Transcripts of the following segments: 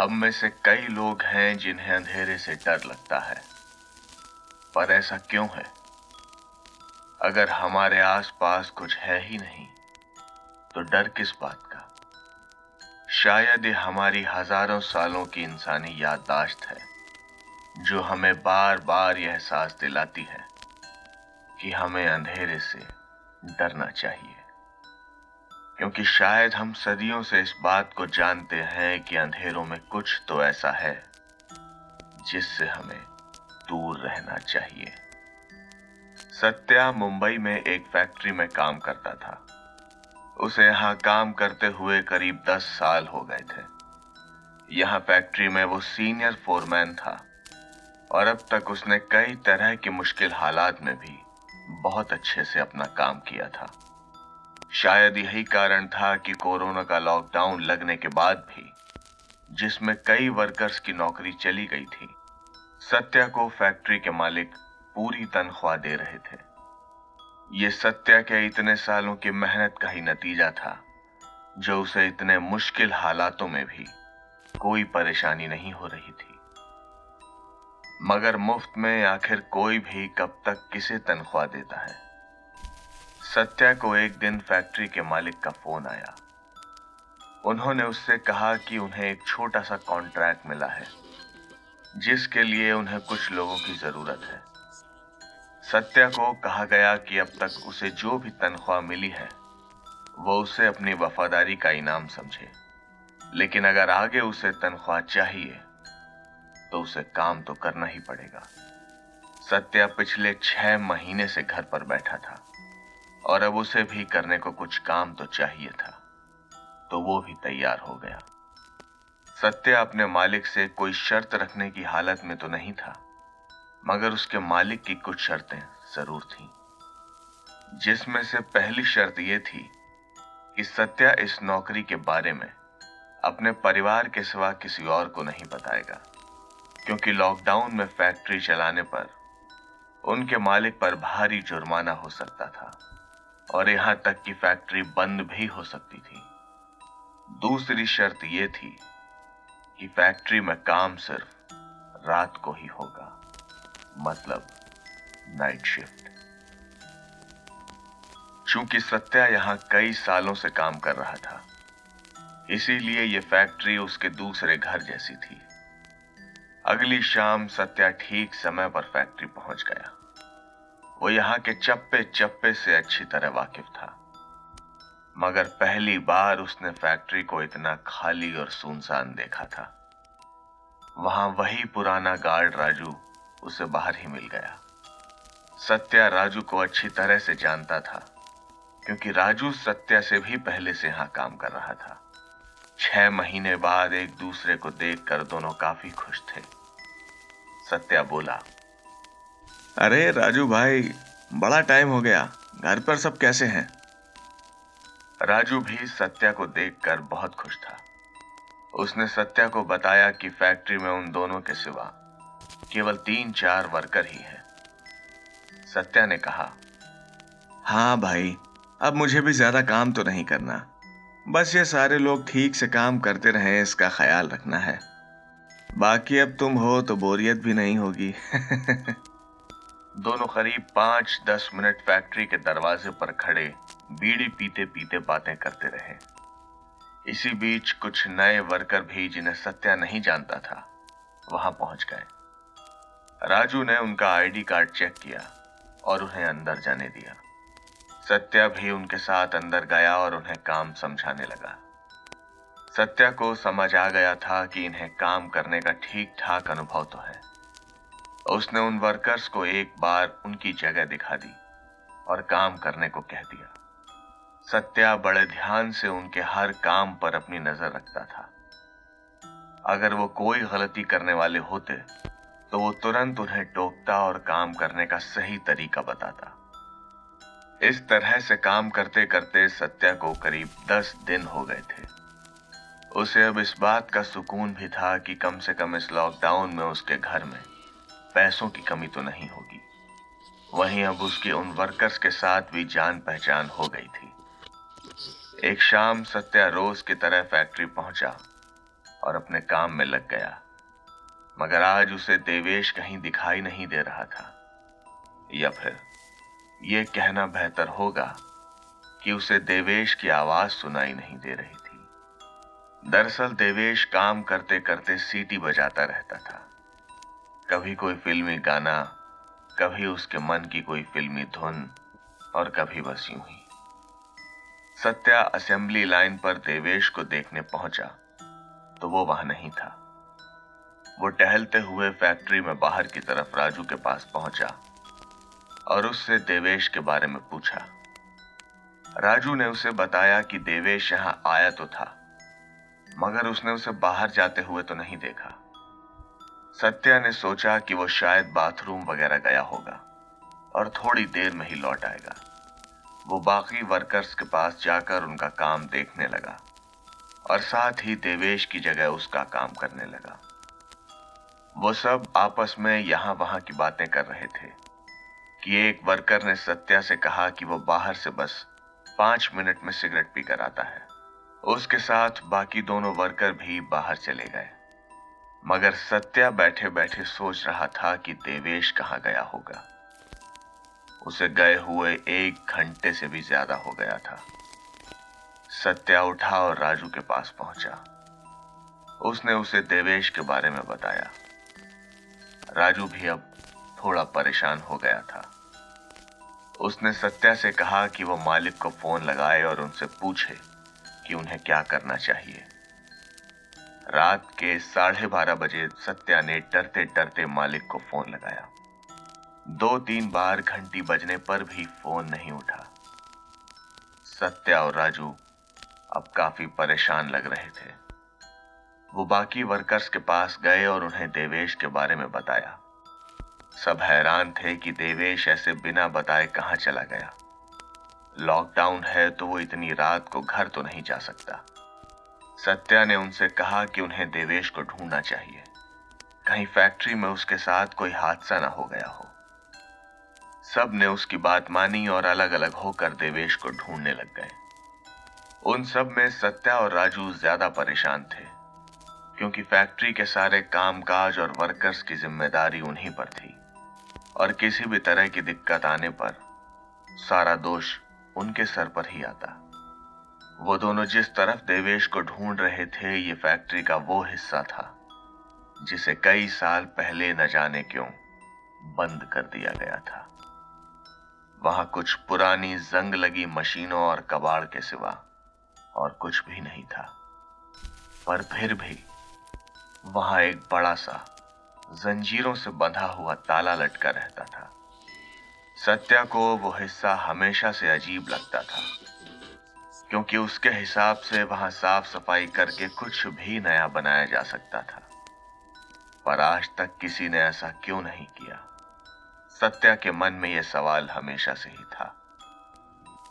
हम में से कई लोग हैं जिन्हें अंधेरे से डर लगता है, पर ऐसा क्यों है? अगर हमारे आसपास कुछ है ही नहीं, तो डर किस बात का? शायद ये हमारी हजारों सालों की इंसानी याददाश्त है, जो हमें बार बार यह एहसास दिलाती है कि हमें अंधेरे से डरना चाहिए। क्योंकि शायद हम सदियों से इस बात को जानते हैं कि अंधेरों में कुछ तो ऐसा है जिससे हमें दूर रहना चाहिए। सत्या मुंबई में एक फैक्ट्री में काम करता था। उसे यहाँ काम करते हुए करीब 10 साल हो गए थे। यहाँ फैक्ट्री में वो सीनियर फोरमैन था और अब तक उसने कई तरह के मुश्किल हालात में भी बहुत अच्छे से अपना काम किया था। शायद यही कारण था कि कोरोना का लॉकडाउन लगने के बाद भी, जिसमें कई वर्कर्स की नौकरी चली गई थी, सत्या को फैक्ट्री के मालिक पूरी तनख्वाह दे रहे थे। ये सत्या के इतने सालों की मेहनत का ही नतीजा था, जो उसे इतने मुश्किल हालातों में भी कोई परेशानी नहीं हो रही थी। मगर मुफ्त में आखिर कोई भी कब तक किसे तनख्वाह देता है? सत्या को एक दिन फैक्ट्री के मालिक का फोन आया। उन्होंने उससे कहा कि उन्हें एक छोटा सा कॉन्ट्रैक्ट मिला है, जिसके लिए उन्हें कुछ लोगों की जरूरत है। सत्या को कहा गया कि अब तक उसे जो भी तनख्वाह मिली है, वो उसे अपनी वफादारी का इनाम समझे, लेकिन अगर आगे उसे तनख्वाह चाहिए तो उसे काम तो करना ही पड़ेगा। सत्या पिछले 6 महीने से घर पर बैठा था और अब उसे भी करने को कुछ काम तो चाहिए था, तो वो भी तैयार हो गया। सत्या अपने मालिक से कोई शर्त रखने की हालत में तो नहीं था, मगर उसके मालिक की कुछ शर्तें जरूर थीं, जिसमें से पहली शर्त यह थी कि सत्या इस नौकरी के बारे में अपने परिवार के सिवा किसी और को नहीं बताएगा, क्योंकि लॉकडाउन में फैक्ट्री चलाने पर उनके मालिक पर भारी जुर्माना हो सकता था और यहां तक कि फैक्ट्री बंद भी हो सकती थी। दूसरी शर्त यह थी कि फैक्ट्री में काम सिर्फ रात को ही होगा, मतलब नाइट शिफ्ट। चूंकि सत्या यहां कई सालों से काम कर रहा था, इसीलिए यह फैक्ट्री उसके दूसरे घर जैसी थी। अगली शाम सत्या ठीक समय पर फैक्ट्री पहुंच गया। वो यहाँ के चप्पे चप्पे से अच्छी तरह वाकिफ था, मगर पहली बार उसने फैक्ट्री को इतना खाली और सुनसान देखा था। वहां वही पुराना गार्ड राजू उसे बाहर ही मिल गया। सत्या राजू को अच्छी तरह से जानता था, क्योंकि राजू सत्या से भी पहले से यहाँ काम कर रहा था। 6 महीने बाद एक दूसरे को देखकर दोनों काफी खुश थे। सत्या बोला, अरे राजू भाई, बड़ा टाइम हो गया, घर पर सब कैसे हैं? राजू भी सत्या को देखकर बहुत खुश था। उसने सत्या को बताया कि फैक्ट्री में उन दोनों के सिवा केवल 3-4 वर्कर ही हैं। सत्या ने कहा, हाँ भाई, अब मुझे भी ज्यादा काम तो नहीं करना, बस ये सारे लोग ठीक से काम करते रहें, इसका ख्याल रखना है। बाकी अब तुम हो तो बोरियत भी नहीं होगी। दोनों करीब 5-10 मिनट फैक्ट्री के दरवाजे पर खड़े बीड़ी पीते पीते बातें करते रहे। इसी बीच कुछ नए वर्कर भी, जिन्हें सत्या नहीं जानता था, वहां पहुंच गए। राजू ने उनका आईडी कार्ड चेक किया और उन्हें अंदर जाने दिया। सत्या भी उनके साथ अंदर गया और उन्हें काम समझाने लगा। सत्या को समझ आ गया था कि इन्हें काम करने का ठीक ठाक अनुभव तो है। उसने उन वर्कर्स को एक बार उनकी जगह दिखा दी और काम करने को कह दिया। सत्या बड़े ध्यान से उनके हर काम पर अपनी नजर रखता था। अगर वो कोई गलती करने वाले होते तो वो तुरंत उन्हें टोकता और काम करने का सही तरीका बताता। इस तरह से काम करते करते सत्या को करीब 10 दिन हो गए थे। उसे अब इस बात का सुकून भी था कि कम से कम इस लॉकडाउन में उसके घर में पैसों की कमी तो नहीं होगी। वहीं अब उसकी उन वर्कर्स के साथ भी जान पहचान हो गई थी। एक शाम सत्या रोज की तरह फैक्ट्री पहुंचा और अपने काम में लग गया। मगर आज उसे देवेश कहीं दिखाई नहीं दे रहा था, या फिर यह कहना बेहतर होगा कि उसे देवेश की आवाज सुनाई नहीं दे रही थी। दरअसल देवेश काम करते करते सीटी बजाता रहता था। कभी कोई फिल्मी गाना, कभी उसके मन की कोई फिल्मी धुन, और कभी बस यूं ही। सत्या असेंबली लाइन पर देवेश को देखने पहुंचा तो वो वहां नहीं था। वो टहलते हुए फैक्ट्री में बाहर की तरफ राजू के पास पहुंचा और उससे देवेश के बारे में पूछा। राजू ने उसे बताया कि देवेश यहां आया तो था, मगर उसने उसे बाहर जाते हुए तो नहीं देखा। सत्या ने सोचा कि वो शायद बाथरूम वगैरह गया होगा और थोड़ी देर में ही लौट आएगा। वो बाकी वर्कर्स के पास जाकर उनका काम देखने लगा और साथ ही देवेश की जगह उसका काम करने लगा। वो सब आपस में यहां वहां की बातें कर रहे थे कि एक वर्कर ने सत्या से कहा कि वो बाहर से बस 5 मिनट में सिगरेट पीकर आता है। उसके साथ बाकी दोनों वर्कर भी बाहर चले गए, मगर सत्या बैठे बैठे सोच रहा था कि देवेश कहाँ गया होगा। उसे गए हुए 1 घंटे से भी ज्यादा हो गया था। सत्या उठा और राजू के पास पहुंचा। उसने उसे देवेश के बारे में बताया। राजू भी अब थोड़ा परेशान हो गया था। उसने सत्या से कहा कि वो मालिक को फोन लगाए और उनसे पूछे कि उन्हें क्या करना चाहिए। रात के 12:30 बजे सत्या ने डरते डरते मालिक को फोन लगाया। 2-3 बार घंटी बजने पर भी फोन नहीं उठा। सत्या और राजू अब काफी परेशान लग रहे थे। वो बाकी वर्कर्स के पास गए और उन्हें देवेश के बारे में बताया। सब हैरान थे कि देवेश ऐसे बिना बताए कहां चला गया। लॉकडाउन है तो वो इतनी रात को घर तो नहीं जा सकता। सत्या ने उनसे कहा कि उन्हें देवेश को ढूंढना चाहिए, कहीं फैक्ट्री में उसके साथ कोई हादसा ना हो गया हो। सब ने उसकी बात मानी और अलग अलग होकर देवेश को ढूंढने लग गए। उन सब में सत्या और राजू ज्यादा परेशान थे, क्योंकि फैक्ट्री के सारे कामकाज और वर्कर्स की जिम्मेदारी उन्हीं पर थी और किसी भी तरह की दिक्कत आने पर सारा दोष उनके सर पर ही आता। वो दोनों जिस तरफ देवेश को ढूंढ रहे थे, ये फैक्ट्री का वो हिस्सा था जिसे कई साल पहले न जाने क्यों बंद कर दिया गया था। वहां कुछ पुरानी जंग लगी मशीनों और कबाड़ के सिवा और कुछ भी नहीं था। पर फिर भी वहां एक बड़ा सा जंजीरों से बंधा हुआ ताला लटका रहता था। सत्या को वो हिस्सा हमेशा से अजीब लगता था, क्योंकि उसके हिसाब से वहां साफ सफाई करके कुछ भी नया बनाया जा सकता था। पर आज तक किसी ने ऐसा क्यों नहीं किया? सत्या के मन में यह सवाल हमेशा से ही था।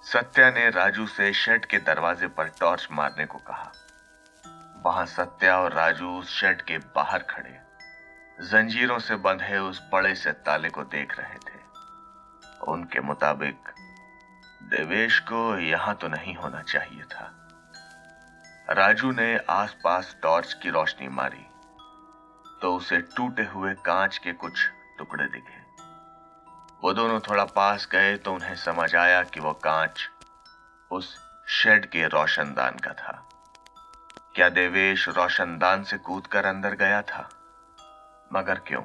सत्या ने राजू से शेड के दरवाजे पर टॉर्च मारने को कहा। वहां सत्या और राजू उस शेड के बाहर खड़े जंजीरों से बंधे उस बड़े से ताले को देख रहे थे। उनके मुताबिक देवेश को यहां तो नहीं होना चाहिए था। राजू ने आसपास टॉर्च की रोशनी मारी तो उसे टूटे हुए कांच के कुछ टुकड़े दिखे। वो दोनों थोड़ा पास गए तो उन्हें समझ आया कि वो कांच उस शेड के रोशनदान का था। क्या देवेश रोशनदान से कूदकर अंदर गया था? मगर क्यों?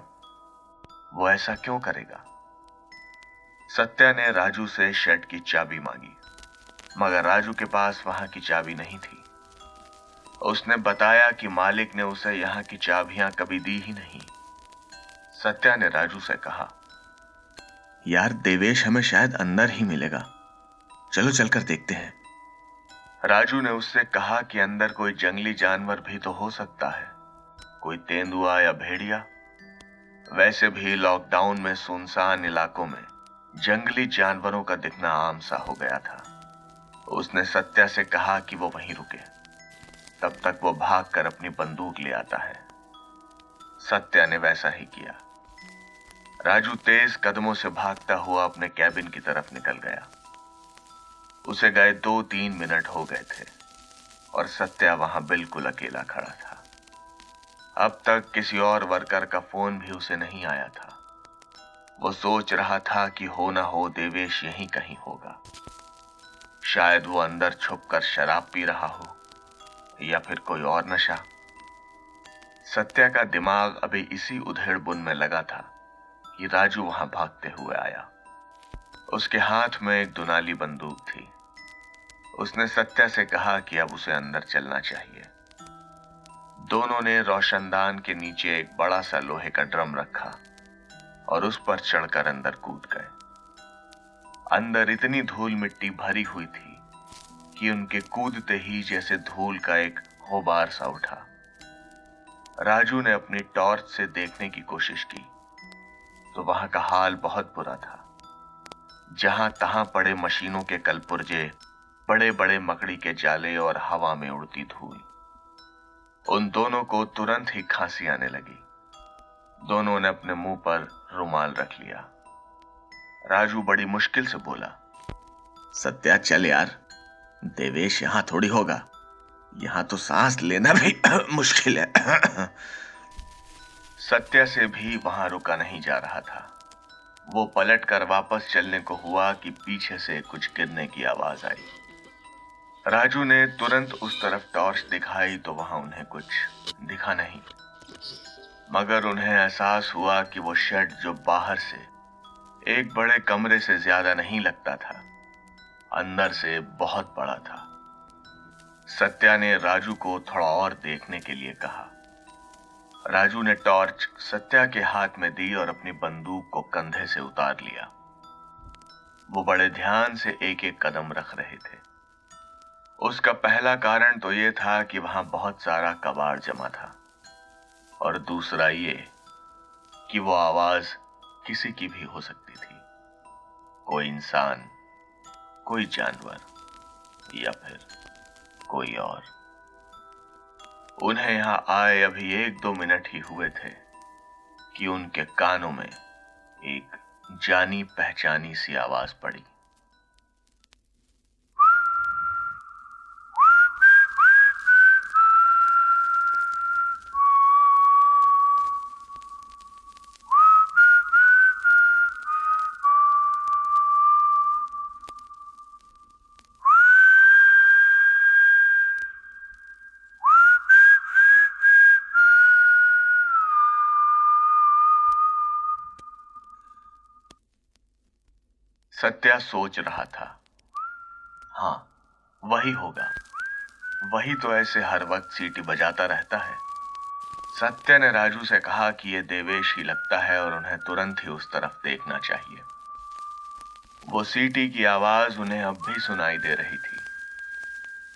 वो ऐसा क्यों करेगा? सत्या ने राजू से शेड की चाबी मांगी, मगर राजू के पास वहां की चाबी नहीं थी। उसने बताया कि मालिक ने उसे यहां की चाबियां कभी दी ही नहीं। सत्या ने राजू से कहा, यार देवेश हमें शायद अंदर ही मिलेगा, चलो चलकर देखते हैं। राजू ने उससे कहा कि अंदर कोई जंगली जानवर भी तो हो सकता है, कोई तेंदुआ या भेड़िया। वैसे भी लॉकडाउन में सुनसान इलाकों में जंगली जानवरों का दिखना आम सा हो गया था। उसने सत्या से कहा कि वो वहीं रुके, तब तक वो भागकर अपनी बंदूक ले आता है। सत्या ने वैसा ही किया। राजू तेज कदमों से भागता हुआ अपने कैबिन की तरफ निकल गया। उसे गए 2-3 मिनट हो गए थे और सत्या वहां बिल्कुल अकेला खड़ा था। अब तक किसी और वर्कर का फोन भी उसे नहीं आया था। वो सोच रहा था कि हो ना हो देवेश यहीं कहीं होगा। शायद वो अंदर छुपकर शराब पी रहा हो या फिर कोई और नशा। सत्या का दिमाग अभी इसी उधेड़-बुन में लगा था कि राजू वहां भागते हुए आया। उसके हाथ में एक दुनाली बंदूक थी। उसने सत्या से कहा कि अब उसे अंदर चलना चाहिए। दोनों ने रोशनदान के नीचे एक बड़ा सा लोहे का ड्रम रखा और उस पर चढ़कर अंदर कूद गए। अंदर इतनी धूल मिट्टी भरी हुई थी कि उनके कूदते ही जैसे धूल का एक गुबार सा उठा। राजू ने अपनी टॉर्च से देखने की कोशिश की तो वहां का हाल बहुत बुरा था। जहां तहां पड़े मशीनों के कलपुर्जे, बड़े बड़े मकड़ी के जाले और हवा में उड़ती धूल। उन दोनों को तुरंत ही खांसी आने लगी। दोनों ने अपने मुंह पर रुमाल रख लिया। राजू बड़ी मुश्किल से बोला, सत्या चल यार, देवेश यहां थोड़ी होगा, यहां तो सांस लेना भी मुश्किल है। सत्या से भी वहां रुका नहीं जा रहा था। वो पलटकर वापस चलने को हुआ कि पीछे से कुछ गिरने की आवाज आई। राजू ने तुरंत उस तरफ टॉर्च दिखाई तो वहां उन्हें कुछ दिखा नहीं, मगर उन्हें एहसास हुआ कि वो शेड जो बाहर से एक बड़े कमरे से ज्यादा नहीं लगता था, अंदर से बहुत बड़ा था। सत्या ने राजू को थोड़ा और देखने के लिए कहा। राजू ने टॉर्च सत्या के हाथ में दी और अपनी बंदूक को कंधे से उतार लिया। वो बड़े ध्यान से एक एक कदम रख रहे थे। उसका पहला कारण तो ये था कि वहां बहुत सारा कबाड़ जमा था, और दूसरा ये कि वो आवाज किसी की भी हो सकती थी। कोई इंसान, कोई जानवर या फिर कोई और। उन्हें यहां आए अभी 1-2 मिनट ही हुए थे कि उनके कानों में एक जानी पहचानी सी आवाज पड़ी। सत्या सोच रहा था, हाँ वही होगा, वही तो ऐसे हर वक्त सीटी बजाता रहता है। सत्या ने राजू से कहा कि यह देवेश ही लगता है और उन्हें तुरंत ही उस तरफ देखना चाहिए। वो सीटी की आवाज उन्हें अब भी सुनाई दे रही थी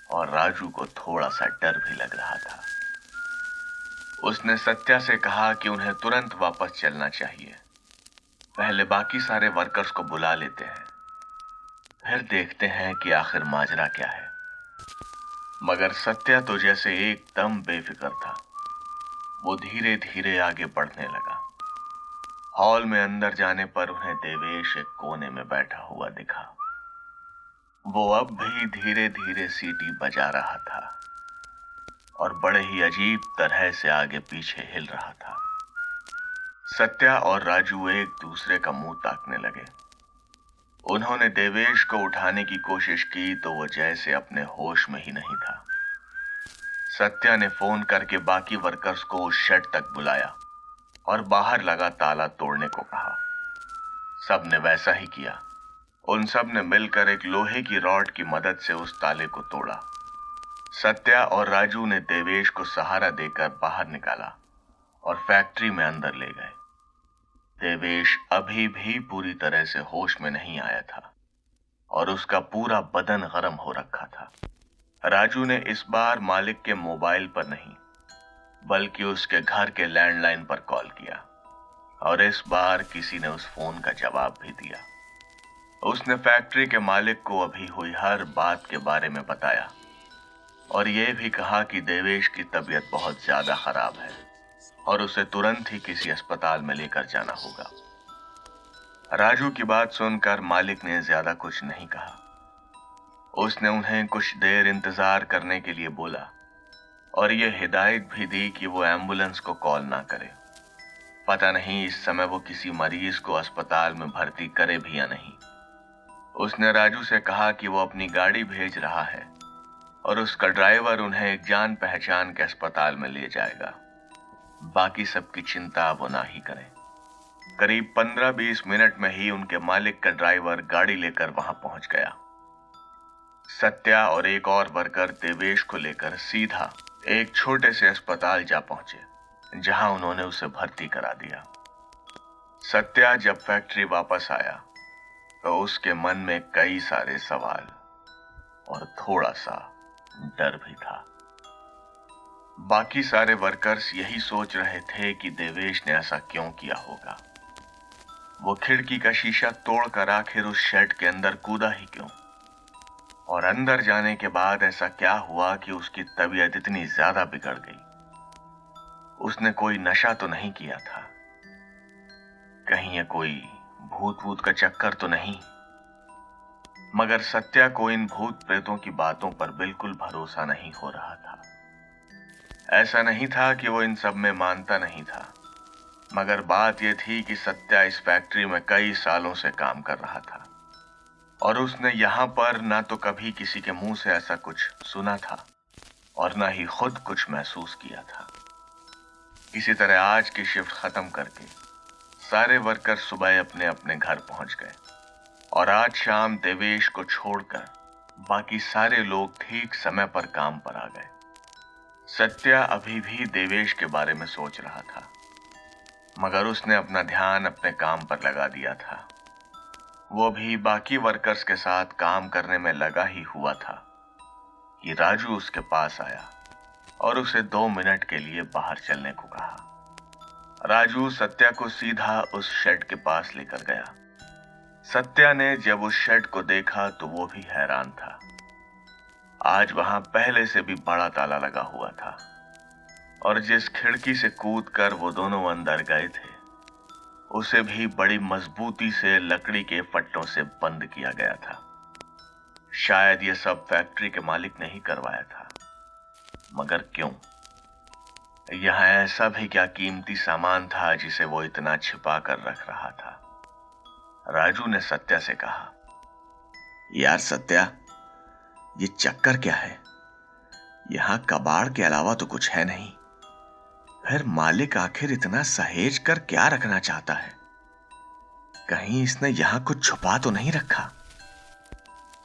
और राजू को थोड़ा सा डर भी लग रहा था। उसने सत्या से कहा कि उन्हें तुरंत वापस चलना चाहिए। पहले बाकी सारे वर्कर्स को बुला लेते हैं, फिर देखते हैं कि आखिर माजरा क्या है। मगर सत्या तो जैसे एकदम बेफिक्र था। वो धीरे धीरे आगे बढ़ने लगा। हॉल में अंदर जाने पर उन्हें देवेश एक कोने में बैठा हुआ दिखा। वो अब भी धीरे धीरे सीटी बजा रहा था और बड़े ही अजीब तरह से आगे पीछे हिल रहा था। सत्या और राजू एक दूसरे का मुंह ताकने लगे। उन्होंने देवेश को उठाने की कोशिश की तो वो जैसे अपने होश में ही नहीं था। सत्या ने फोन करके बाकी वर्कर्स को उस शेड तक बुलाया और बाहर लगा ताला तोड़ने को कहा। सब ने वैसा ही किया। उन सब ने मिलकर एक लोहे की रॉड की मदद से उस ताले को तोड़ा। सत्या और राजू ने देवेश को सहारा देकर बाहर निकाला और फैक्ट्री में अंदर ले गए। देवेश अभी भी पूरी तरह से होश में नहीं आया था और उसका पूरा बदन गरम हो रखा था। राजू ने इस बार मालिक के मोबाइल पर नहीं बल्कि उसके घर के लैंडलाइन पर कॉल किया और इस बार किसी ने उस फोन का जवाब भी दिया। उसने फैक्ट्री के मालिक को अभी हुई हर बात के बारे में बताया और यह भी कहा कि देवेश की तबीयत बहुत ज्यादा खराब है और उसे तुरंत ही किसी अस्पताल में लेकर जाना होगा। राजू की बात सुनकर मालिक ने ज्यादा कुछ नहीं कहा। उसने उन्हें कुछ देर इंतजार करने के लिए बोला और ये हिदायत भी दी कि वो एम्बुलेंस को कॉल ना करे। पता नहीं इस समय वो किसी मरीज को अस्पताल में भर्ती करे भी या नहीं। उसने राजू से कहा कि वो अपनी गाड़ी भेज रहा है और उसका ड्राइवर उन्हें एक जान पहचान के अस्पताल में ले जाएगा। बाकी सबकी चिंता वो ना ही करें। करीब 15-20 मिनट में ही उनके मालिक का ड्राइवर गाड़ी लेकर वहां पहुंच गया। सत्या और एक और वर्कर देवेश को लेकर सीधा एक छोटे से अस्पताल जा पहुंचे, जहां उन्होंने उसे भर्ती करा दिया। सत्या जब फैक्ट्री वापस आया तो उसके मन में कई सारे सवाल और थोड़ा सा डर भी था। बाकी सारे वर्कर्स यही सोच रहे थे कि देवेश ने ऐसा क्यों किया होगा। वो खिड़की का शीशा तोड़कर आखिर उस शेड के अंदर कूदा ही क्यों, और अंदर जाने के बाद ऐसा क्या हुआ कि उसकी तबीयत इतनी ज्यादा बिगड़ गई। उसने कोई नशा तो नहीं किया था, कहीं ये कोई भूत वूत का चक्कर तो नहीं। मगर सत्या को इन भूत प्रेतों की बातों पर बिल्कुल भरोसा नहीं हो रहा था। ऐसा नहीं था कि वो इन सब में मानता नहीं था, मगर बात यह थी कि सत्या इस फैक्ट्री में कई सालों से काम कर रहा था और उसने यहां पर ना तो कभी किसी के मुंह से ऐसा कुछ सुना था और ना ही खुद कुछ महसूस किया था। इसी तरह आज की शिफ्ट खत्म करके सारे वर्कर सुबह अपने अपने घर पहुंच गए और आज शाम देवेश को छोड़कर बाकी सारे लोग ठीक समय पर काम पर आ गए। सत्या अभी भी देवेश के बारे में सोच रहा था, मगर उसने अपना ध्यान अपने काम पर लगा दिया था। वो भी बाकी वर्कर्स के साथ काम करने में लगा ही हुआ था कि राजू उसके पास आया और उसे 2 मिनट के लिए बाहर चलने को कहा। राजू सत्या को सीधा उस शेड के पास लेकर गया। सत्या ने जब उस शेड को देखा तो वो भी हैरान था। आज वहां पहले से भी बड़ा ताला लगा हुआ था और जिस खिड़की से कूदकर वो दोनों अंदर गए थे उसे भी बड़ी मजबूती से लकड़ी के फट्टों से बंद किया गया था। शायद ये सब फैक्ट्री के मालिक ने ही करवाया था, मगर क्यों? यहां ऐसा भी क्या कीमती सामान था जिसे वो इतना छिपा कर रख रहा था? राजू ने सत्या से कहा, यार सत्या, ये चक्कर क्या है? यहां कबाड़ के अलावा तो कुछ है नहीं। फिर मालिक आखिर इतना सहेज कर क्या रखना चाहता है? कहीं इसने यहां कुछ छुपा तो नहीं रखा?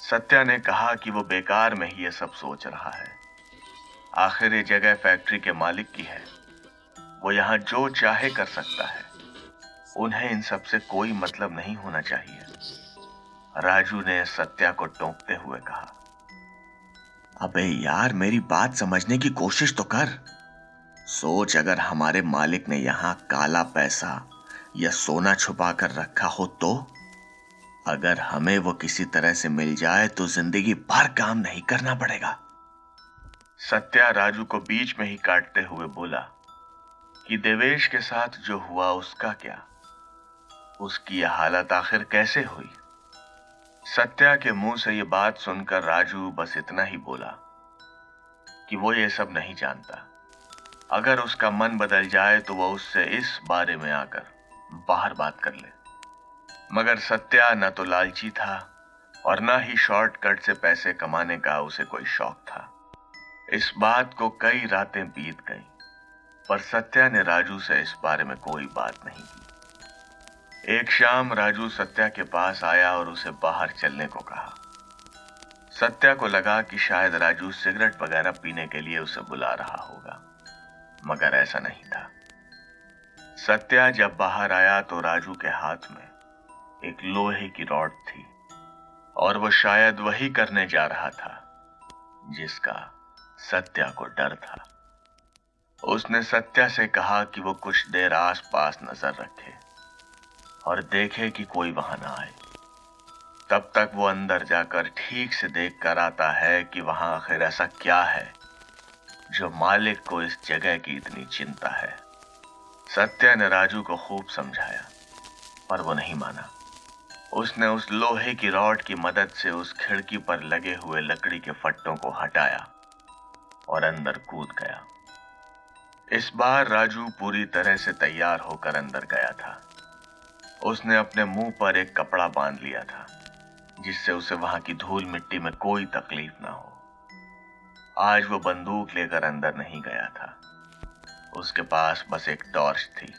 सत्या ने कहा कि वो बेकार में ही ये सब सोच रहा है। आखिर ये जगह फैक्ट्री के मालिक की है, वो यहां जो चाहे कर सकता है। उन्हें इन सब से कोई मतलब नहीं होना चाहिए। राजू ने सत्या को टोकते हुए कहा, अबे यार, मेरी बात समझने की कोशिश तो कर। सोच, अगर हमारे मालिक ने यहां काला पैसा या सोना छुपा कर रखा हो तो? अगर हमें वो किसी तरह से मिल जाए तो जिंदगी भर काम नहीं करना पड़ेगा। सत्या राजू को बीच में ही काटते हुए बोला कि देवेश के साथ जो हुआ उसका क्या? उसकी यह हालत आखिर कैसे हुई? सत्या के मुंह से यह बात सुनकर राजू बस इतना ही बोला कि वो ये सब नहीं जानता। अगर उसका मन बदल जाए तो वो उससे इस बारे में आकर बाहर बात कर ले। मगर सत्या न तो लालची था और न ही शॉर्टकट से पैसे कमाने का उसे कोई शौक था। इस बात को कई रातें बीत गईं, पर सत्या ने राजू से इस बारे में कोई बात नहीं की। एक शाम राजू सत्या के पास आया और उसे बाहर चलने को कहा। सत्या को लगा कि शायद राजू सिगरेट वगैरह पीने के लिए उसे बुला रहा होगा, मगर ऐसा नहीं था। सत्या जब बाहर आया तो राजू के हाथ में एक लोहे की रॉड थी और वो शायद वही करने जा रहा था जिसका सत्या को डर था। उसने सत्या से कहा कि वो कुछ देर आसपास नजर रखे और देखे कि कोई वहां ना आए। तब तक वो अंदर जाकर ठीक से देख कर आता है कि वहां आखिर ऐसा क्या है जो मालिक को इस जगह की इतनी चिंता है। सत्या ने राजू को खूब समझाया, पर वो नहीं माना। उसने उस लोहे की रॉड की मदद से उस खिड़की पर लगे हुए लकड़ी के फट्टों को हटाया और अंदर कूद गया। इस बार राजू पूरी तरह से तैयार होकर अंदर गया था। उसने अपने मुंह पर एक कपड़ा बांध लिया था जिससे उसे वहां की धूल मिट्टी में कोई तकलीफ ना हो। आज वो बंदूक लेकर अंदर नहीं गया था, उसके पास बस एक टॉर्च थी।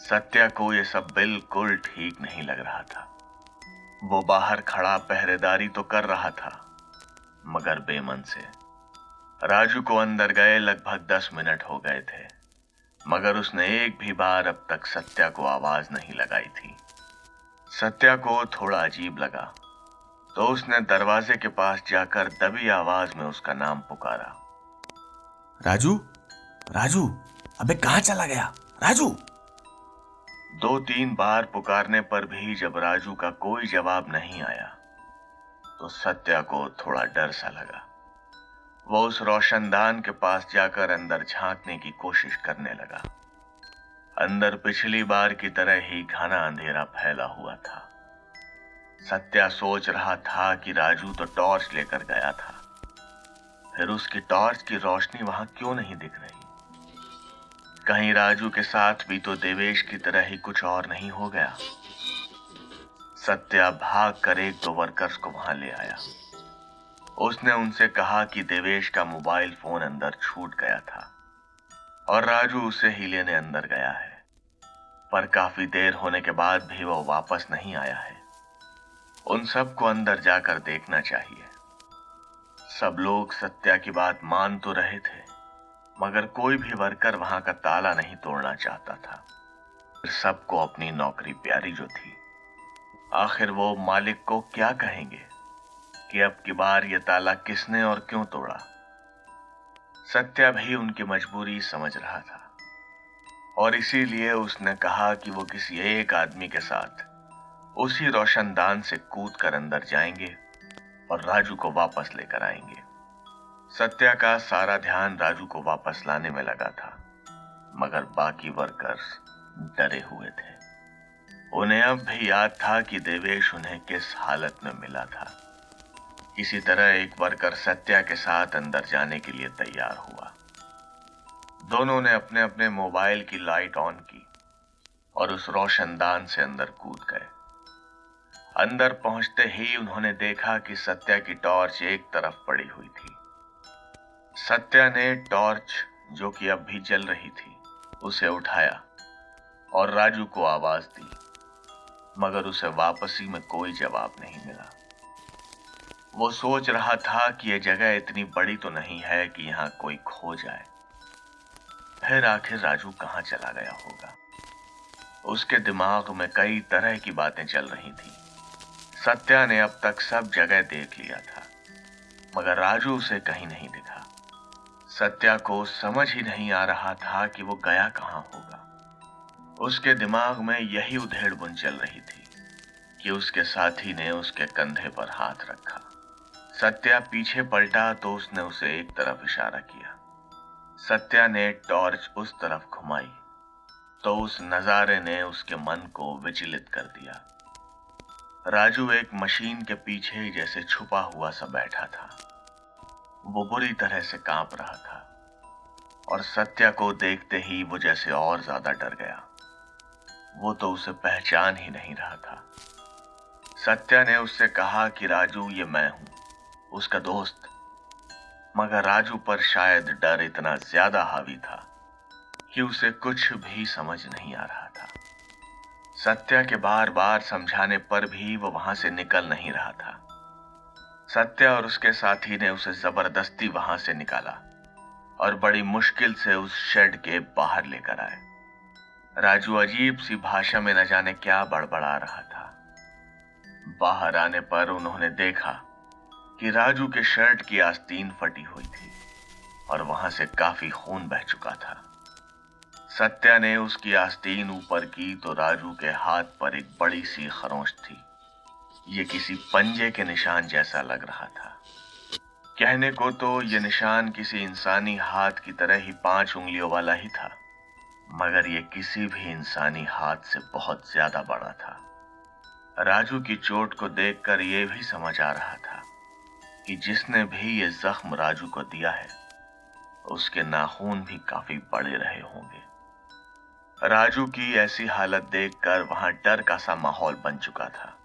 सत्या को यह सब बिल्कुल ठीक नहीं लग रहा था। वो बाहर खड़ा पहरेदारी तो कर रहा था मगर बेमन से। राजू को अंदर गए लगभग 10 मिनट हो गए थे मगर उसने एक भी बार अब तक सत्या को आवाज नहीं लगाई थी। सत्या को थोड़ा अजीब लगा तो उसने दरवाजे के पास जाकर दबी आवाज में उसका नाम पुकारा। राजू, राजू, अबे कहाँ चला गया राजू? 2-3 बार पुकारने पर भी जब राजू का कोई जवाब नहीं आया तो सत्या को थोड़ा डर सा लगा। वो उस रोशनदान के पास जाकर अंदर झांकने की कोशिश करने लगा। अंदर पिछली बार की तरह ही घना अंधेरा फैला हुआ था। सत्या सोच रहा था कि राजू तो टॉर्च लेकर गया था, फिर उसकी टॉर्च की रोशनी वहां क्यों नहीं दिख रही? कहीं राजू के साथ भी तो देवेश की तरह ही कुछ और नहीं हो गया? सत्या भाग कर 1-2 वर्कर्स को वहां ले आया। उसने उनसे कहा कि देवेश का मोबाइल फोन अंदर छूट गया था और राजू उसे ही लेने अंदर गया है, पर काफी देर होने के बाद भी वो वापस नहीं आया है। उन सबको अंदर जाकर देखना चाहिए। सब लोग सत्या की बात मान तो रहे थे मगर कोई भी वर्कर वहां का ताला नहीं तोड़ना चाहता था। फिर सबको अपनी नौकरी प्यारी जो थी। आखिर वो मालिक को क्या कहेंगे कि अब की बार ये ताला किसने और क्यों तोड़ा? सत्या भी उनकी मजबूरी समझ रहा था और इसीलिए उसने कहा कि वो किसी एक आदमी के साथ उसी रोशनदान से कूद कर अंदर जाएंगे और राजू को वापस लेकर आएंगे। सत्या का सारा ध्यान राजू को वापस लाने में लगा था मगर बाकी वर्कर्स डरे हुए थे। उन्हें अब भी याद था कि देवेश उन्हें किस हालत में मिला था। इसी तरह एक वर्कर सत्या के साथ अंदर जाने के लिए तैयार हुआ। दोनों ने अपने अपने मोबाइल की लाइट ऑन की और उस रोशनदान से अंदर कूद गए। अंदर पहुंचते ही उन्होंने देखा कि सत्या की टॉर्च एक तरफ पड़ी हुई थी। सत्या ने टॉर्च, जो कि अब भी जल रही थी, उसे उठाया और राजू को आवाज दी मगर उसे वापसी में कोई जवाब नहीं मिला। वो सोच रहा था कि यह जगह इतनी बड़ी तो नहीं है कि यहां कोई खो जाए। फिर आखिर राजू कहां चला गया होगा? उसके दिमाग में कई तरह की बातें चल रही थी। सत्या ने अब तक सब जगह देख लिया था मगर राजू उसे कहीं नहीं दिखा। सत्या को समझ ही नहीं आ रहा था कि वो गया कहां होगा। उसके दिमाग में यही उधेड़-बुन चल रही थी कि उसके साथी ने उसके कंधे पर हाथ रखा। सत्या पीछे पलटा तो उसने उसे एक तरफ इशारा किया। सत्या ने टॉर्च उस तरफ घुमाई तो उस नजारे ने उसके मन को विचलित कर दिया। राजू एक मशीन के पीछे जैसे छुपा हुआ सा बैठा था। वो बुरी तरह से कांप रहा था और सत्या को देखते ही वो जैसे और ज्यादा डर गया। वो तो उसे पहचान ही नहीं रहा था। सत्या ने उससे कहा कि राजू, ये मैं हूं, उसका दोस्त। मगर राजू पर शायद डर इतना ज्यादा हावी था कि उसे कुछ भी समझ नहीं आ रहा था। सत्या के बार बार समझाने पर भी वो वहां से निकल नहीं रहा था। सत्या और उसके साथी ने उसे जबरदस्ती वहां से निकाला और बड़ी मुश्किल से उस शेड के बाहर लेकर आए। राजू अजीब सी भाषा में न जाने क्या बड़बड़ा रहा था। बाहर आने पर उन्होंने देखा कि राजू के शर्ट की आस्तीन फटी हुई थी और वहां से काफी खून बह चुका था। सत्या ने उसकी आस्तीन ऊपर की तो राजू के हाथ पर एक बड़ी सी खरोंच थी। ये किसी पंजे के निशान जैसा लग रहा था। कहने को तो ये निशान किसी इंसानी हाथ की तरह ही 5 उंगलियों वाला ही था मगर ये किसी भी इंसानी हाथ से बहुत ज्यादा बड़ा था। राजू की चोट को देखकर यह भी समझ आ रहा था कि जिसने भी ये जख्म राजू को दिया है उसके नाखून भी काफी बड़े रहे होंगे। राजू की ऐसी हालत देखकर वहां डर का सा माहौल बन चुका था।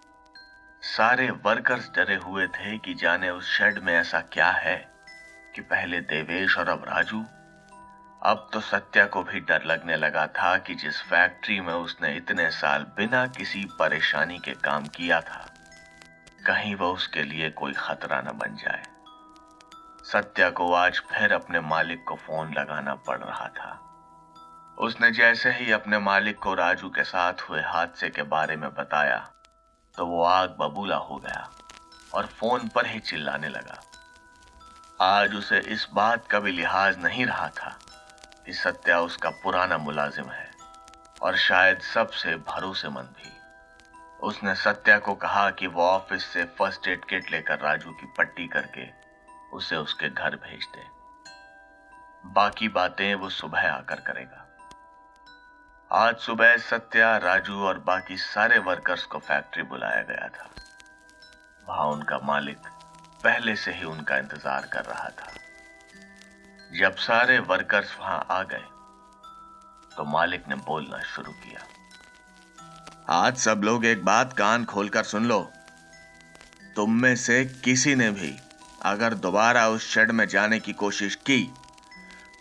सारे वर्कर्स डरे हुए थे कि जाने उस शेड में ऐसा क्या है कि पहले देवेश और अब राजू। अब तो सत्या को भी डर लगने लगा था कि जिस फैक्ट्री में उसने इतने साल बिना किसी परेशानी के काम किया था, कहीं वो उसके लिए कोई खतरा न बन जाए। सत्या को आज फिर अपने मालिक को फोन लगाना पड़ रहा था। उसने जैसे ही अपने मालिक को राजू के साथ हुए हादसे के बारे में बताया तो वो आग बबूला हो गया और फोन पर ही चिल्लाने लगा। आज उसे इस बात का भी लिहाज नहीं रहा था कि सत्या उसका पुराना मुलाजिम है और शायद सबसे भरोसेमंद भी। उसने सत्या को कहा कि वो ऑफिस से फर्स्ट एड किट लेकर राजू की पट्टी करके उसे उसके घर भेज दे। बाकी बातें वो सुबह आकर करेगा। आज सुबह सत्या, राजू और बाकी सारे वर्कर्स को फैक्ट्री बुलाया गया था। वहां उनका मालिक पहले से ही उनका इंतजार कर रहा था। जब सारे वर्कर्स वहां आ गए तो मालिक ने बोलना शुरू किया। आज सब लोग एक बात कान खोलकर सुन लो। तुम में से किसी ने भी अगर दोबारा उस शेड में जाने की कोशिश की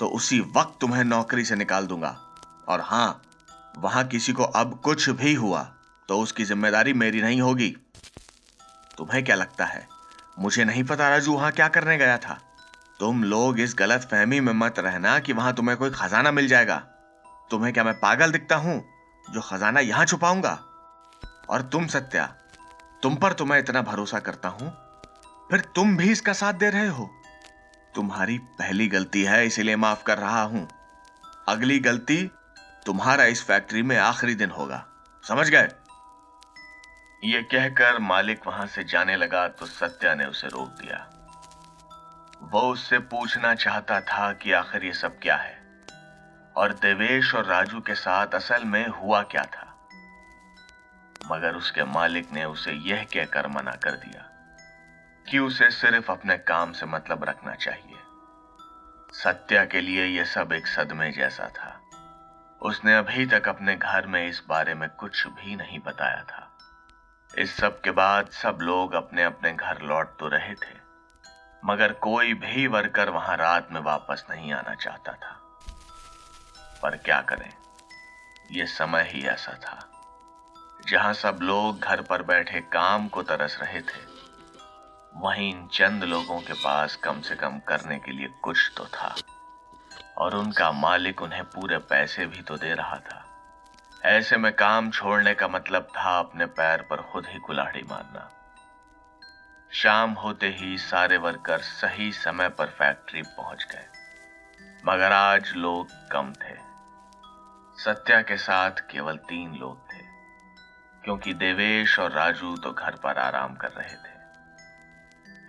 तो उसी वक्त तुम्हें नौकरी से निकाल दूंगा। और हां, वहां किसी को अब कुछ भी हुआ तो उसकी जिम्मेदारी मेरी नहीं होगी। तुम्हें क्या लगता है मुझे नहीं पता राजू वहां क्या करने गया था? तुम लोग इस गलत फहमी में मत रहना कि वहां तुम्हें कोई खजाना मिल जाएगा। तुम्हें क्या मैं पागल दिखता हूं जो खजाना यहां छुपाऊंगा? और तुम सत्या, तुम पर तो मैं इतना भरोसा करता हूं, फिर तुम भी इसका साथ दे रहे हो। तुम्हारी पहली गलती है, इसीलिए माफ कर रहा हूं। अगली गलती तुम्हारा इस फैक्ट्री में आखिरी दिन होगा, समझ गए? ये कहकर मालिक वहां से जाने लगा तो सत्या ने उसे रोक दिया। वो उससे पूछना चाहता था कि आखिर ये सब क्या है और देवेश और राजू के साथ असल में हुआ क्या था, मगर उसके मालिक ने उसे यह कहकर मना कर दिया कि उसे सिर्फ अपने काम से मतलब रखना चाहिए। सत्या के लिए यह सब एक सदमे जैसा था। उसने अभी तक अपने घर में इस बारे में कुछ भी नहीं बताया था। इस सब के बाद सब लोग अपने अपने घर लौट तो रहे थे, मगर कोई भी वर्कर वहां रात में वापस नहीं आना चाहता था। पर क्या करें, यह समय ही ऐसा था। जहां सब लोग घर पर बैठे काम को तरस रहे थे, वहीं इन चंद लोगों के पास कम से कम करने के लिए कुछ तो था और उनका मालिक उन्हें पूरे पैसे भी तो दे रहा था। ऐसे में काम छोड़ने का मतलब था अपने पैर पर खुद ही कुल्हाड़ी मारना। शाम होते ही सारे वर्कर सही समय पर फैक्ट्री पहुंच गए, मगर आज लोग कम थे। सत्या के साथ केवल 3 लोग थे, क्योंकि देवेश और राजू तो घर पर आराम कर रहे थे।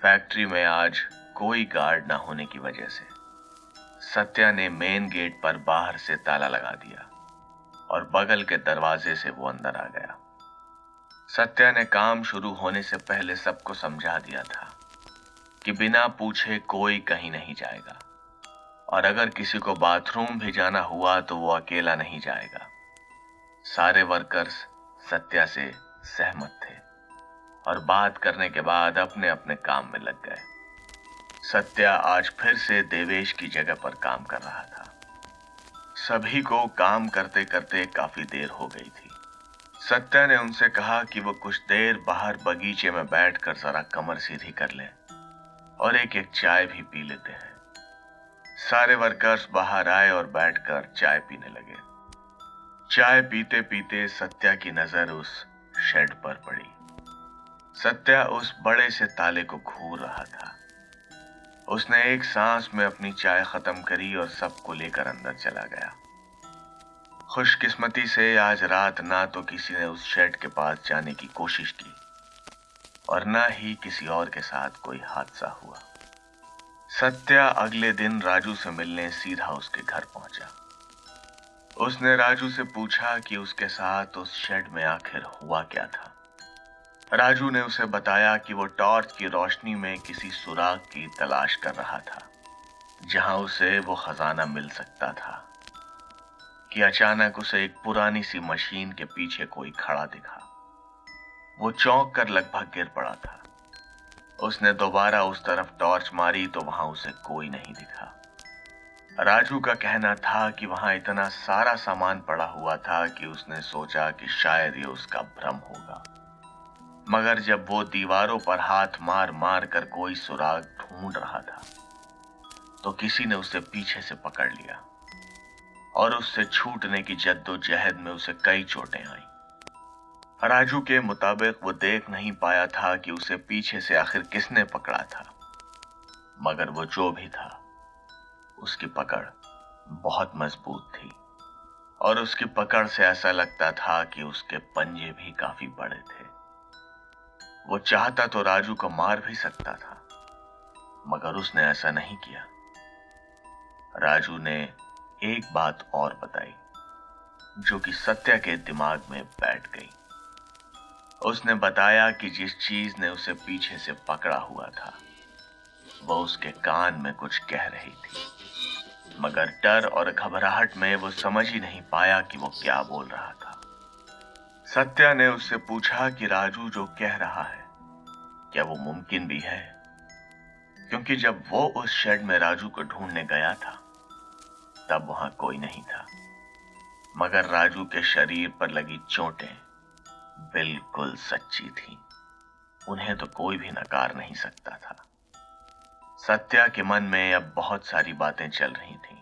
फैक्ट्री में आज कोई गार्ड न होने की वजह से सत्या ने मेन गेट पर बाहर से ताला लगा दिया और बगल के दरवाजे से वो अंदर आ गया। सत्या ने काम शुरू होने से पहले सबको समझा दिया था कि बिना पूछे कोई कहीं नहीं जाएगा और अगर किसी को बाथरूम भी जाना हुआ तो वो अकेला नहीं जाएगा। सारे वर्कर्स सत्या से सहमत थे और बात करने के बाद अपने अपने काम में लग गए। सत्या आज फिर से देवेश की जगह पर काम कर रहा था। सभी को काम करते करते काफी देर हो गई थी। सत्या ने उनसे कहा कि वो कुछ देर बाहर बगीचे में बैठकर जरा कमर सीधी कर लें और एक एक चाय भी पी लेते हैं। सारे वर्कर्स बाहर आए और बैठकर चाय पीने लगे। चाय पीते पीते सत्या की नजर उस शेड पर पड़ी। सत्या उस बड़े से ताले को घूर रहा था। उसने एक सांस में अपनी चाय खत्म करी और सबको लेकर अंदर चला गया। खुशकिस्मती से आज रात ना तो किसी ने उस शेड के पास जाने की कोशिश की और ना ही किसी और के साथ कोई हादसा हुआ। सत्या अगले दिन राजू से मिलने सीधा उसके घर पहुंचा। उसने राजू से पूछा कि उसके साथ उस शेड में आखिर हुआ क्या था। राजू ने उसे बताया कि वो टॉर्च की रोशनी में किसी सुराग की तलाश कर रहा था जहां उसे वो खजाना मिल सकता था, कि अचानक उसे एक पुरानी सी मशीन के पीछे कोई खड़ा दिखा। वो चौंक कर लगभग गिर पड़ा था। उसने दोबारा उस तरफ टॉर्च मारी तो वहां उसे कोई नहीं दिखा। राजू का कहना था कि वहां इतना सारा सामान पड़ा हुआ था कि उसने सोचा कि शायद ये उसका भ्रम होगा। मगर जब वो दीवारों पर हाथ मार मार कर कोई सुराग ढूंढ रहा था तो किसी ने उसे पीछे से पकड़ लिया और उससे छूटने की जद्दोजहद में उसे कई चोटें आईं। राजू के मुताबिक वो देख नहीं पाया था कि उसे पीछे से आखिर किसने पकड़ा था, मगर वो जो भी था उसकी पकड़ बहुत मजबूत थी और उसकी पकड़ से ऐसा लगता था कि उसके पंजे भी काफी बड़े थे। वो चाहता तो राजू को मार भी सकता था, मगर उसने ऐसा नहीं किया। राजू ने एक बात और बताई जो कि सत्या के दिमाग में बैठ गई। उसने बताया कि जिस चीज ने उसे पीछे से पकड़ा हुआ था वो उसके कान में कुछ कह रही थी, मगर डर और घबराहट में वो समझ ही नहीं पाया कि वो क्या बोल रहा था। सत्या ने उससे पूछा कि राजू जो कह रहा है क्या वो मुमकिन भी है, क्योंकि जब वो उस शेड में राजू को ढूंढने गया था तब वहां कोई नहीं था, मगर राजू के शरीर पर लगी चोटें बिल्कुल सच्ची थीं। उन्हें तो कोई भी नकार नहीं सकता था। सत्या के मन में अब बहुत सारी बातें चल रही थीं।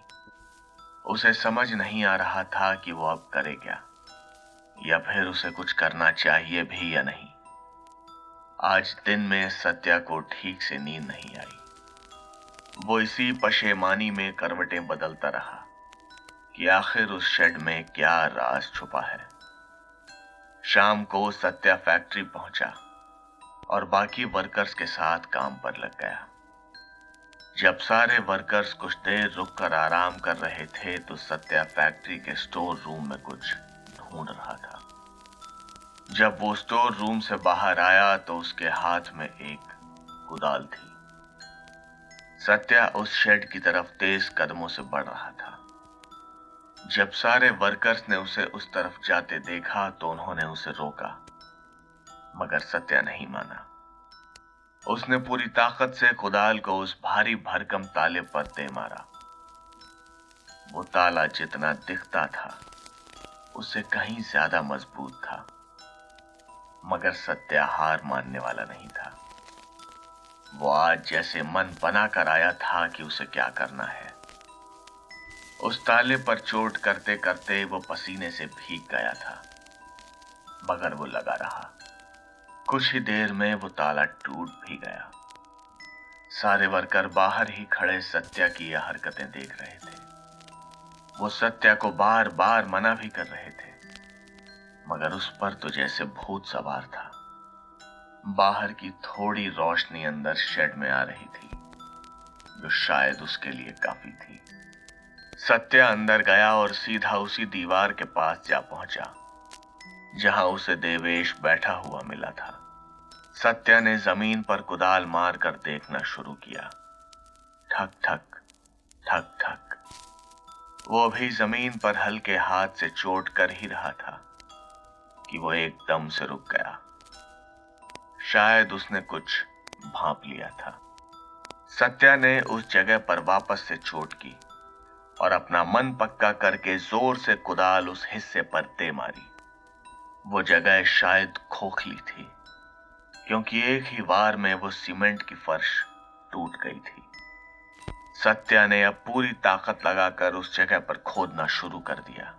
उसे समझ नहीं आ रहा था कि वो अब करे क्या, या फिर उसे कुछ करना चाहिए भी या नहीं। आज दिन में सत्या को ठीक से नींद नहीं आई। वो इसी पशेमानी में करवटें बदलता रहा कि आखिर उस शेड में क्या राज छुपा है। शाम को सत्या फैक्ट्री पहुंचा और बाकी वर्कर्स के साथ काम पर लग गया। जब सारे वर्कर्स कुछ देर रुककर आराम कर रहे थे तो सत्या फैक्ट्री के स्टोर रूम में कुछ ढूंढ रहा था। जब वो स्टोर रूम से बाहर आया तो उसके हाथ में एक कुदाल थी। सत्या उस शेड की तरफ तेज कदमों से बढ़ रहा था। जब सारे वर्कर्स ने उसे उस तरफ जाते देखा तो उन्होंने उसे रोका, मगर सत्या नहीं माना। उसने पूरी ताकत से कुदाल को उस भारी भरकम ताले पर दे मारा। वो ताला जितना दिखता था उससे कहीं ज्यादा मजबूत था, मगर सत्या हार मानने वाला नहीं था। वो आज जैसे मन बना कर आया था कि उसे क्या करना है। उस ताले पर चोट करते करते वो पसीने से भीग गया था, मगर वो लगा रहा। कुछ ही देर में वो ताला टूट भी गया। सारे वर्कर बाहर ही खड़े सत्या की यह हरकतें देख रहे थे। वो सत्या को बार बार मना भी कर रहे थे, मगर उस पर तो जैसे भूत सवार था। बाहर की थोड़ी रोशनी अंदर शेड में आ रही थी, जो शायद उसके लिए काफी थी। सत्या अंदर गया और सीधा उसी दीवार के पास जा पहुंचा जहां उसे देवेश बैठा हुआ मिला था। सत्या ने जमीन पर कुदाल मार कर देखना शुरू किया। ठक ठक ठक ठक। वो भी जमीन पर हल्के हाथ से चोट कर ही रहा था कि वो एकदम से रुक गया। शायद उसने कुछ भांप लिया था। सत्या ने उस जगह पर वापस से चोट की और अपना मन पक्का करके जोर से कुदाल उस हिस्से पर दे मारी। वो जगह शायद खोखली थी, क्योंकि एक ही वार में वो सीमेंट की फर्श टूट गई थी। सत्या ने अब पूरी ताकत लगाकर उस जगह पर खोदना शुरू कर दिया।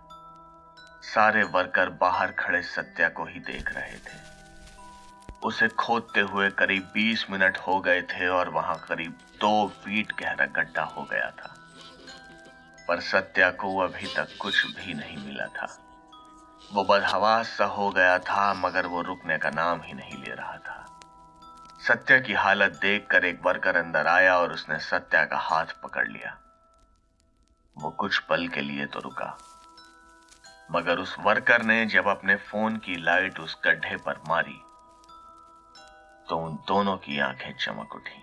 सारे वर्कर बाहर खड़े सत्या को ही देख रहे थे। उसे खोदते हुए करीब 20 मिनट हो गए थे और वहां करीब 2 फीट गहरा गड्ढा हो गया था, पर सत्या को अभी तक कुछ भी नहीं मिला था। वो बदहवास सा हो गया था, मगर वो रुकने का नाम ही नहीं ले रहा था। सत्या की हालत देखकर एक वर्कर अंदर आया और उसने सत्या का हाथ पकड़ लिया। वो कुछ पल के लिए तो रुका, मगर उस वर्कर ने जब अपने फोन की लाइट उस गड्ढे पर मारी तो उन दोनों की आंखें चमक उठी।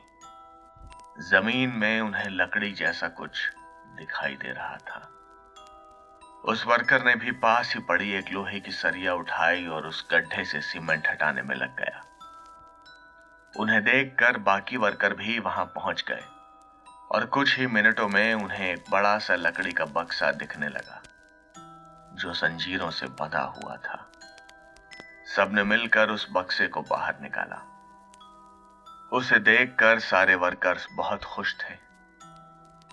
जमीन में उन्हें लकड़ी जैसा कुछ दिखाई दे रहा था। उस वर्कर ने भी पास ही पड़ी एक लोहे की सरिया उठाई और उस गड्ढे से सीमेंट हटाने में लग गया। उन्हें देखकर बाकी वर्कर भी वहां पहुंच गए और कुछ ही मिनटों में उन्हें एक बड़ा सा लकड़ी का बक्सा दिखने लगा जो जंजीरों से बंधा हुआ था। सबने मिलकर उस बक्से को बाहर निकाला। उसे देखकर सारे वर्कर्स बहुत खुश थे,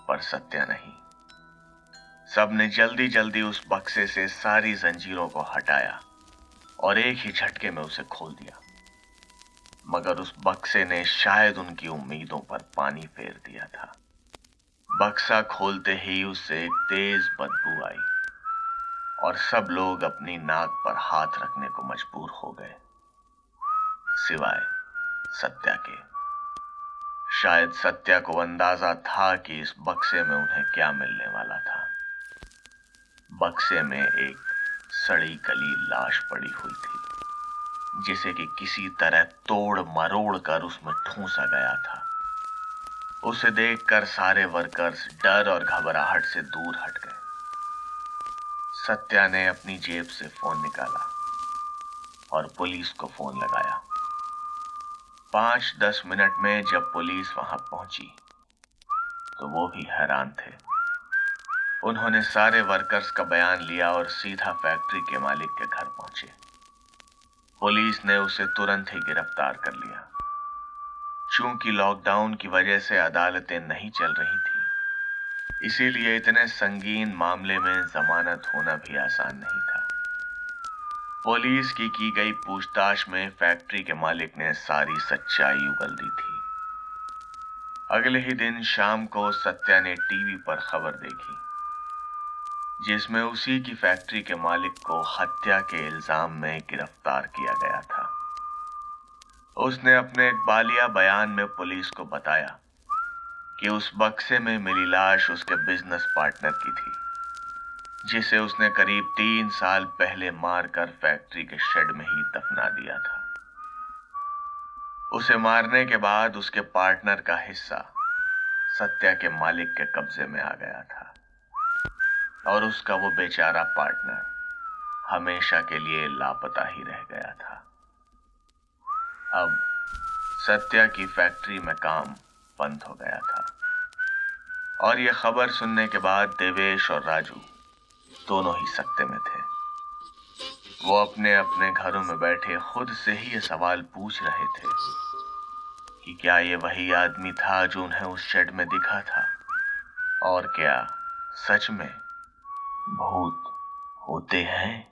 पर सत्या नहीं। सबने जल्दी जल्दी उस बक्से से सारी जंजीरों को हटाया और एक ही झटके में उसे खोल दिया। मगर उस बक्से ने शायद उनकी उम्मीदों पर पानी फेर दिया था। बक्सा खोलते ही उससे एक तेज बदबू आई और सब लोग अपनी नाक पर हाथ रखने को मजबूर हो गए, सिवाय सत्या के। शायद सत्या को अंदाजा था कि इस बक्से में उन्हें क्या मिलने वाला था। बक्से में एक सड़ी गली लाश पड़ी हुई थी जिसे कि किसी तरह तोड़ मरोड़ कर उसमें ठूंसा गया था। उसे देखकर सारे वर्कर्स डर और घबराहट से दूर हट गए। सत्या ने अपनी जेब से फोन निकाला और पुलिस को फोन लगाया। 5-10 मिनट में जब पुलिस वहां पहुंची तो वो भी हैरान थे। उन्होंने सारे वर्कर्स का बयान लिया और सीधा फैक्ट्री के मालिक के घर पहुंचे। पुलिस ने उसे तुरंत ही गिरफ्तार कर लिया। चूंकि लॉकडाउन की वजह से अदालतें नहीं चल रही थी, इसीलिए इतने संगीन मामले में जमानत होना भी आसान नहीं था। पुलिस की गई पूछताछ में फैक्ट्री के मालिक ने सारी सच्चाई उगल दी थी। अगले ही दिन शाम को सत्या ने टीवी पर खबर देखी जिसमें उसी की फैक्ट्री के मालिक को हत्या के इल्जाम में गिरफ्तार किया गया था। उसने अपने एक बालिया बयान में पुलिस को बताया कि उस बक्से में मिली लाश उसके बिजनेस पार्टनर की थी, जिसे उसने करीब 3 साल पहले मारकर फैक्ट्री के शेड में ही दफना दिया था। उसे मारने के बाद उसके पार्टनर का हिस्सा सत्या के मालिक के कब्जे में आ गया था और उसका वो बेचारा पार्टनर हमेशा के लिए लापता ही रह गया था। अब सत्या की फैक्ट्री में काम बंद हो गया था और ये खबर सुनने के बाद देवेश और राजू दोनों ही सकते में थे। वो अपने अपने घरों में बैठे खुद से ही ये सवाल पूछ रहे थे कि क्या ये वही आदमी था जो उन्हें उस शेड में दिखा था, और क्या सच में भूत होते हैं।